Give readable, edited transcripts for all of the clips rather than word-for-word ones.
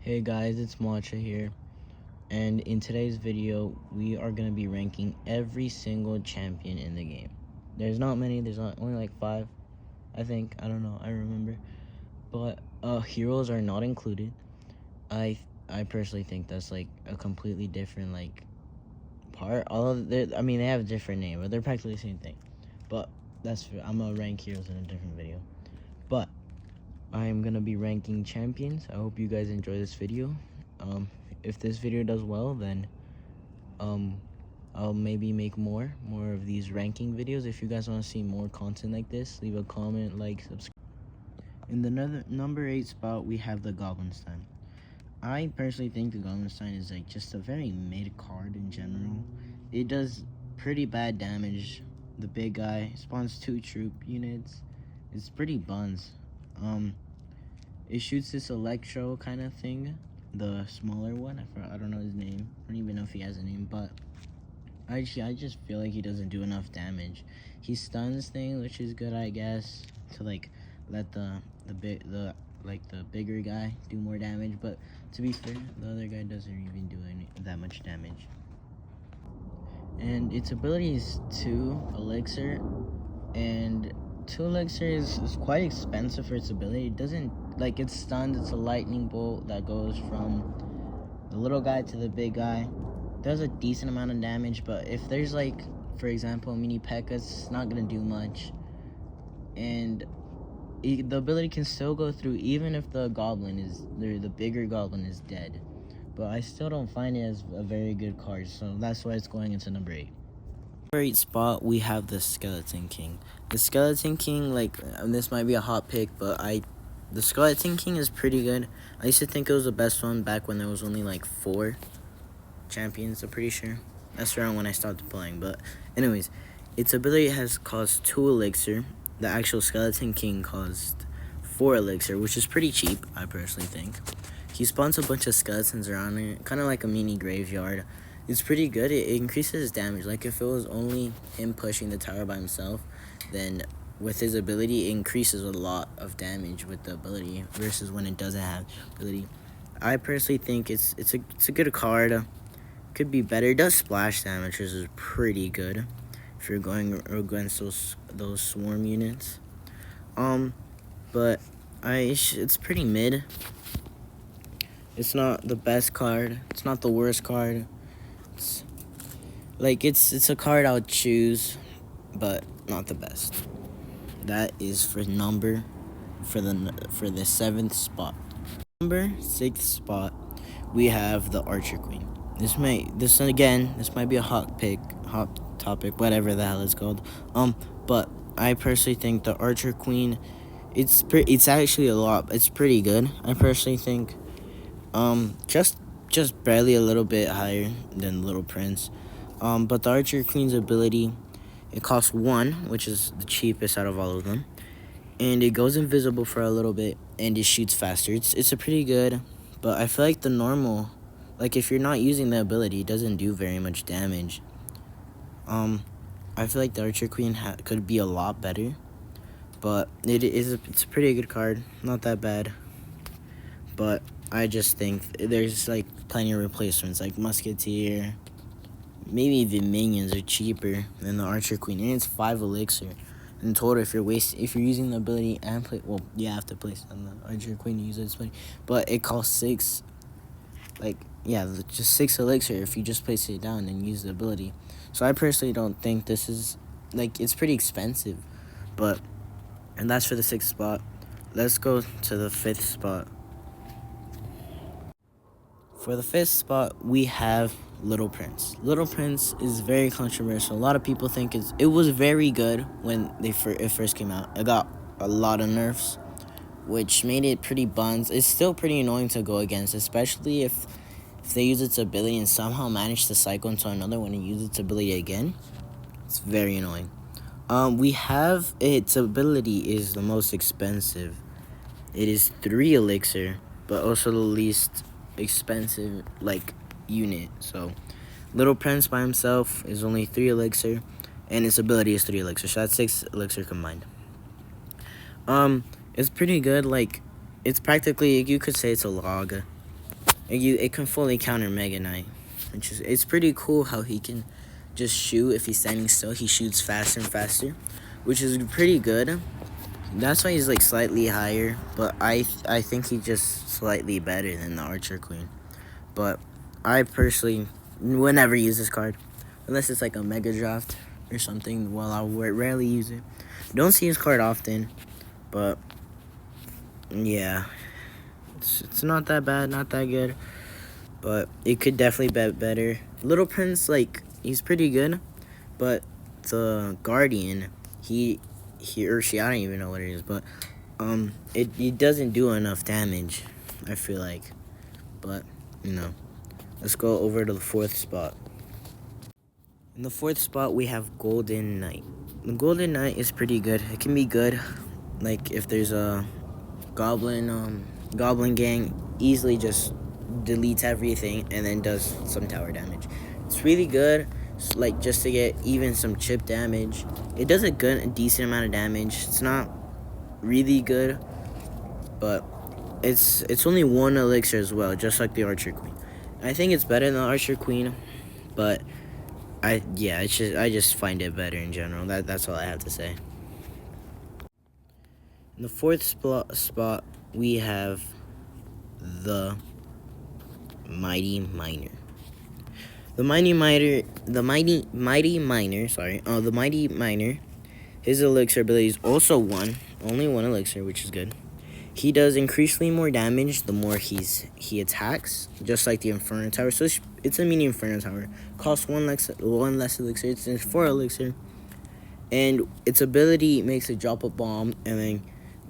Hey guys, it's Matcha here, and in today's video, we are going to be ranking every single champion in the game. There's not many, there's only like 5, I think, I don't know, I remember, but heroes are not included. I personally think that's like a completely different like part, although they have a different name, but they're practically the same thing, but I'm going to rank heroes in a different video, but I'm gonna be ranking champions. I hope you guys enjoy this video. If this video does well, then I'll maybe make more of these ranking videos. If you guys want to see more content like this, leave a comment, like, subscribe. In the number 8 spot, we have the Goblinstein. I personally think the Goblinstein is like just a very mid card in general. It does pretty bad damage. The big guy spawns 2 troop units. It's pretty buns. It shoots this electro kind of thing, the smaller one. I don't know his name. I don't even know if he has a name, but I just feel like he doesn't do enough damage. He stuns things, which is good, I guess, to like let the bigger guy do more damage. But to be fair, the other guy doesn't even do that much damage. And its ability is 2 elixir, and 2 elixir is quite expensive for its ability. It doesn't, like, it's stunned. It's a lightning bolt that goes from the little guy to the big guy. Does a decent amount of damage, but if there's, like, for example, mini P.E.K.K.A, it's not gonna do much. And the ability can still go through even if the bigger goblin is dead. But I still don't find it as a very good card, so that's why it's going into number 8. Number 8 spot, we have the Skeleton King. The Skeleton King, like, this might be a hot pick, but the Skeleton King is pretty good. I used to think it was the best one back when there was only like 4 champions, I'm pretty sure. That's around when I stopped playing, but anyways, its ability has cost 2 elixir. The actual Skeleton King cost 4 elixir, which is pretty cheap, I personally think. He spawns a bunch of skeletons around it, kind of like a mini graveyard. It's pretty good. It increases his damage. Like, if it was only him pushing the tower by himself, then with his ability, it increases a lot of damage with the ability versus when it doesn't have ability. I personally think it's a good card. Could be better. It does splash damage, which is pretty good if you're going against those swarm units. But it's pretty mid. It's not the best card. It's not the worst card. It's a card I would choose, but not the best. That is for the 7th spot. Number 6th spot, we have the Archer Queen. This might be a hot topic, whatever the hell it's called. But I personally think the Archer Queen, it's actually it's pretty good. I personally think. Just barely a little bit higher than Little Prince. But the Archer Queen's ability, it costs 1, which is the cheapest out of all of them. And it goes invisible for a little bit, and it shoots faster. It's a pretty good, but I feel like the normal, like, if you're not using the ability, it doesn't do very much damage. I feel like the Archer Queen could be a lot better, but it's a pretty good card, not that bad. But I just think there's like plenty of replacements, like Musketeer. Maybe even minions are cheaper than the Archer Queen, and it's 5 elixir in total. If you're using the ability and you have to place on the Archer Queen to use its ability, but it costs 6. Just 6 elixir if you just place it down and use the ability. So I personally don't think this is it's pretty expensive, and that's for the 6th spot. Let's go to the 5th spot. For the 5th spot, we have Little Prince. Little Prince is very controversial. A lot of people think it was very good when it first came out. It got a lot of nerfs, which made it pretty buns. It's still pretty annoying to go against, especially if they use its ability and somehow manage to cycle into another one and use its ability again. It's very annoying. We have its ability is the most expensive. It is 3 elixir, but also the least expensive unit. So Little Prince by himself is only 3 elixir, and its ability is 3 elixir, so that's 6 elixir combined. It's pretty good. It's practically, you could say it's a log. It can fully counter Mega Knight, which is it's pretty cool how he can just shoot. If he's standing still, he shoots faster and faster, which is pretty good. That's why he's like slightly higher, but I think he's just slightly better than the Archer Queen. But I personally would never use this card unless it's like a Mega Draft or something. Well, I rarely use it. Don't see his card often, but yeah, it's not that bad, not that good, but it could definitely be better. Little Prince, like, he's pretty good, but the Guardian, he or she, I don't even know what it is, but it doesn't do enough damage, I feel like. But let's go over to the 4th spot. In the 4th spot, we have Golden Knight. The Golden Knight is pretty good. It can be good, like if there's a goblin gang, easily just deletes everything and then does some tower damage. It's really good, like just to get even some chip damage. It does a decent amount of damage. It's not really good, but it's only 1 elixir as well, just like the Archer Queen. I think it's better than the Archer Queen, but I just find it better in general. That's all I have to say. In the 4th spot, we have the Mighty Miner. The Mighty Miner, his elixir ability is also only 1 elixir, which is good. He does increasingly more damage the more he attacks, just like the Inferno Tower. So it's a mini Inferno Tower. Costs one less elixir. It's 4 elixir, and its ability makes it drop a bomb and then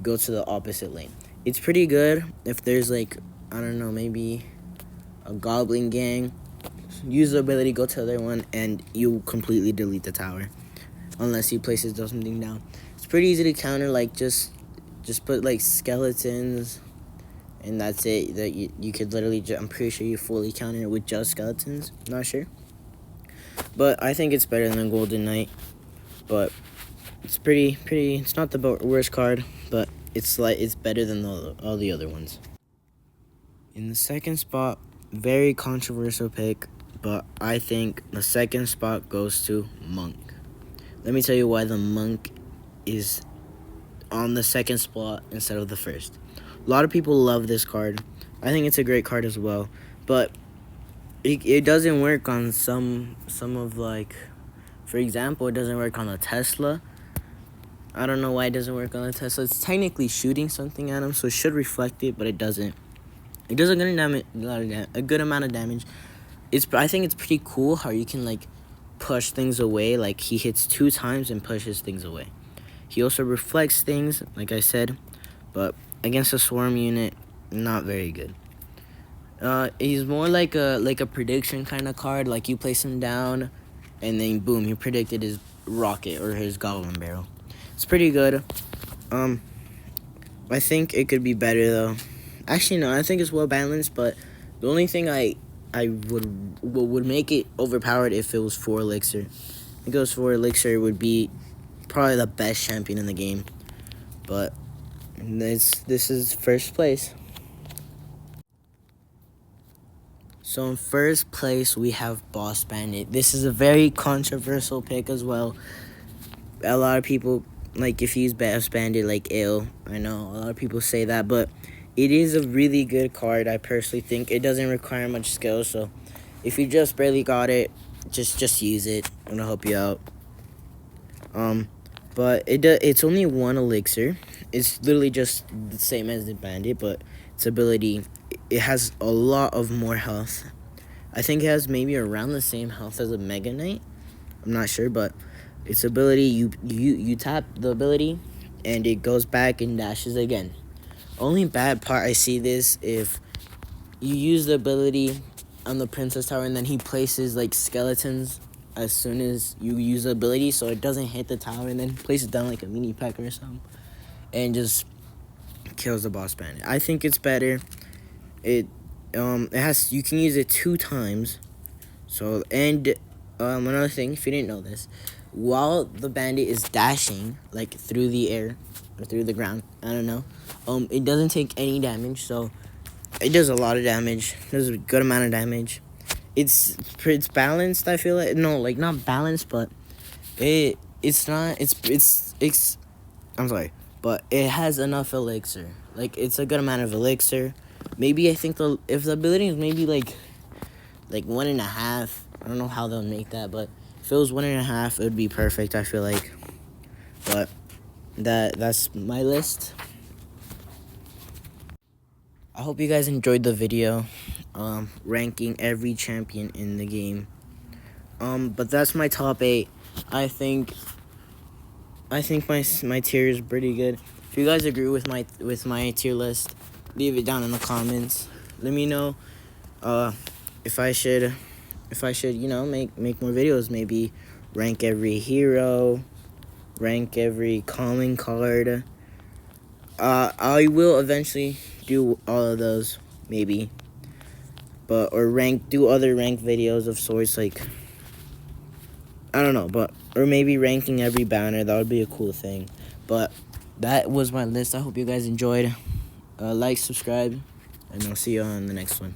go to the opposite lane. It's pretty good if there's like, I don't know, maybe a goblin gang. Use the ability, go to the other one, and you completely delete the tower, unless he places something down. It's pretty easy to counter, like just put like skeletons, and that's it. That you could literally, I'm pretty sure you fully counter it with just skeletons. Not sure, but I think it's better than Golden Knight. But it's pretty. It's not the worst card, but it's better than all the other ones. In the 2nd spot, very controversial pick, but I think the 2nd spot goes to Monk. Let me tell you why the Monk is on the 2nd spot instead of the 1st. A lot of people love this card. I think it's a great card as well, but it doesn't work on some of, like, for example, it doesn't work on a Tesla. I don't know why it doesn't work on a Tesla. It's technically shooting something at him, so it should reflect it, but it doesn't. It does a good amount of damage. I think it's pretty cool how you can like push things away. Like he hits 2 times and pushes things away. He also reflects things, like I said, but against a swarm unit, not very good. He's more like a prediction kind of card. Like you place him down, and then boom, he predicted his rocket or his goblin barrel. It's pretty good. I think it could be better though. Actually, no, I think it's well balanced, but the only thing I would make it overpowered if it was 4 elixir. If it goes 4 elixir, it would be probably the best champion in the game. But this is 1st place. So in 1st place, we have Boss Bandit. This is a very controversial pick as well. A lot of people, like, if you use Boss Bandit, like, ill. I know, a lot of people say that, but it is a really good card, I personally think. It doesn't require much skill, so if you just barely got it, just use it. It'll help you out. But it's only 1 elixir. It's literally just the same as the Bandit, but its ability, it has a lot of more health. I think it has maybe around the same health as a Mega Knight. I'm not sure, but its ability, you tap the ability, and it goes back and dashes again. Only bad part I see this if you use the ability on the Princess Tower and then he places like skeletons as soon as you use the ability, so it doesn't hit the tower, and then places down like a mini pecker or something and just kills the Boss Bandit. I think it's better. It has, you can use it 2 times. So, and another thing, if you didn't know this, while the bandit is dashing like through the air or through the ground, I don't know, it doesn't take any damage. So It does a lot of damage. It does a good amount of damage. It's balanced. I feel like no, like not balanced, but it's not. It's I'm sorry, but it has enough elixir. Like it's a good amount of elixir. Maybe I think if the ability is maybe like 1.5. I don't know how they'll make that, but if it was 1.5, it would be perfect. I feel like, but that's my list. I hope you guys enjoyed the video, ranking every champion in the game. But that's my top 8. I think my tier is pretty good. If you guys agree with my tier list, leave it down in the comments. Let me know if I should make more videos. Maybe rank every hero, rank every calling card. I will eventually do all of those, maybe, or do other rank videos of sorts, like I don't know, or maybe ranking every banner. That would be a cool thing. But that was my list. I hope you guys enjoyed. Like, subscribe, and I'll see you on the next one.